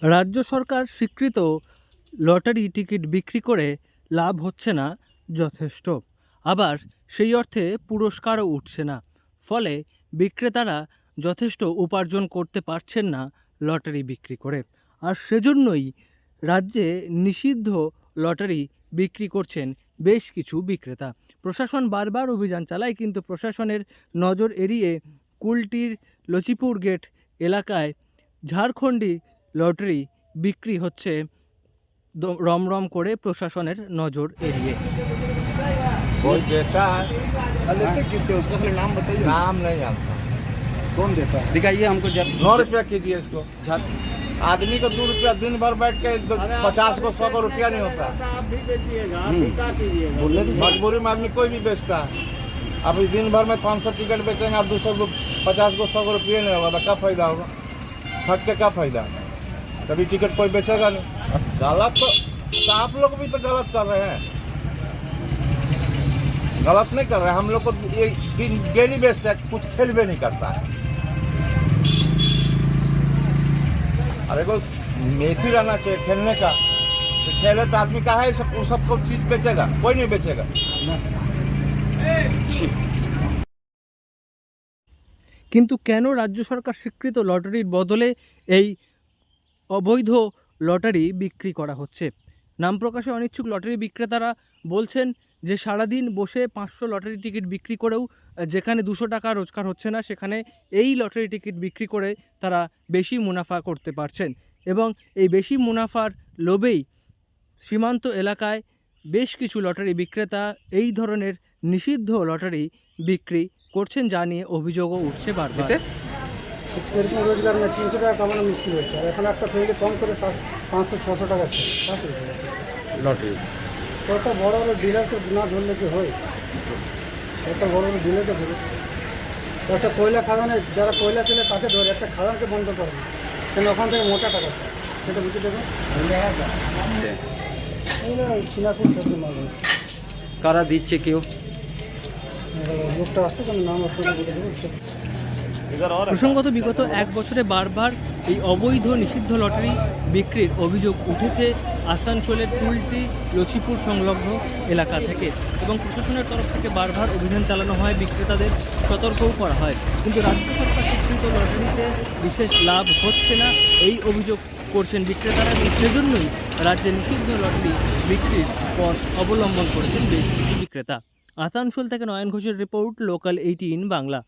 রাজ্য সরকার স্বীকৃত lottery ticket বিক্রি করে লাভ হচ্ছে না যথেষ্ট, আবার সেই অর্থে পুরস্কারও উঠছে না। ফলে বিক্রেতারা যথেষ্ট উপার্জন করতে পারছেন না লটারি বিক্রি করে। আর সেজন্যই রাজ্যে নিষিদ্ধ লটারি বিক্রি করছেন বেশ কিছু বিক্রেতা। প্রশাসন বারবার অভিযান চালায়, কিন্তু প্রশাসনের নজর এড়িয়ে কুলটির লচিপুর গেট এলাকায় ঝাড়খণ্ডী লটারি বিক্রি হচ্ছে রমরম করে প্রশাসনের নজর এড়িয়ে। कोई देता है, लेते किससे उसका खाली नाम बताइए। नाम नहीं जानता। कौन देता है? दिखाइए हमको जब 9 रुपया कीजिए इसको। आदमी को 2 रुपया दिन भर बैठ के 50 को 100 को रुपया नहीं होता। बोलने दो। मजबूरी में आदमी कोई भी बेचता है। अभी दिन भर में 500 टिकट बेचेंगे, आप 200 को 50 को 100 को रुपये नहीं होगा तो क्या फायदा होगा? खट के क्या फायदा? तभी टिकट कोई बेचेगा नहीं। गलत तो आप लोग भी तो गलत कर रहे हैं। गलत नहीं कर रहे, हम लोग को ये दिन डेली बेचते हैं, कुछ खेल भी नहीं करता है। अरे को मेथी रहना चाहिए खेलने का, तो खेले तो आदमी का है सबको चीज बेचेगा, कोई नहीं बेचेगा। কিন্তু কেন রাজ্য সরকার স্বীকৃত লটারির বদলে এই অবৈধ লটারি বিক্রি করা হচ্ছে? নাম প্রকাশে অনিচ্ছুক লটারি বিক্রেতারা বলছেন যে সারাদিন বসে 500 লটারি টিকিট বিক্রি করেও যেখানে 200 টাকা রোজগার হচ্ছে না, সেখানে এই লটারি টিকিট বিক্রি করে তারা বেশি মুনাফা করতে পারছেন। এবং এই বেশি মুনাফার লোভেই সীমান্ত এলাকায় বেশ কিছু লটারি বিক্রেতা এই ধরনের নিষিদ্ধ লটারি বিক্রি করছেন, যা নিয়ে অভিযোগও উঠছে বারবার। সেরকম রোজগার না, 300 টাকা কামানো মুশকিল হচ্ছে। আর এখন একটা ফ্যামিলি কম করে 500-600 টাকা लॉटरी ওটা বড় বড় ডিলারকে না ধরলে কি হয়? একটা বড় বড় ডিলারকে ধরে একটা কয়লা খাদানে যারা কয়লা চলে তাকে ধরে, একটা খাদানকে বন্ধ করে না, কেন ওখান থেকে মোটা টাকা পায়। সেটা বুঝে দেবে চিনাপুর সবজি মাল কারা দিচ্ছে কেউ লোকটা আসছে, কেন নাম আপনাকে বলে দেবো। প্রসঙ্গত বিগত 1 বছরে বারবার এই অবৈধ নিষিদ্ধ লটারি বিক্রির অভিযোগ উঠেছে আসানসোলের কুলটি লচিপুর সংলগ্ন এলাকা থেকে, এবং প্রশাসনের তরফ থেকে বারবার অভিযান চালানো হয়, বিক্রেতাদের সতর্কও করা হয়। কিন্তু রাজ্য সরকার স্বীকৃত লটারিতে বিশেষ লাভ হচ্ছে না এই অভিযোগ করছেন বিক্রেতারা, এবং সেজন্যই রাজ্যে নিষিদ্ধ লটারি বিক্রির পথ অবলম্বন করেছেন বেশ কিছু বিক্রেতা। আসানসোল থেকে নয়ন ঘোষের রিপোর্ট, লোকাল 18 বাংলা।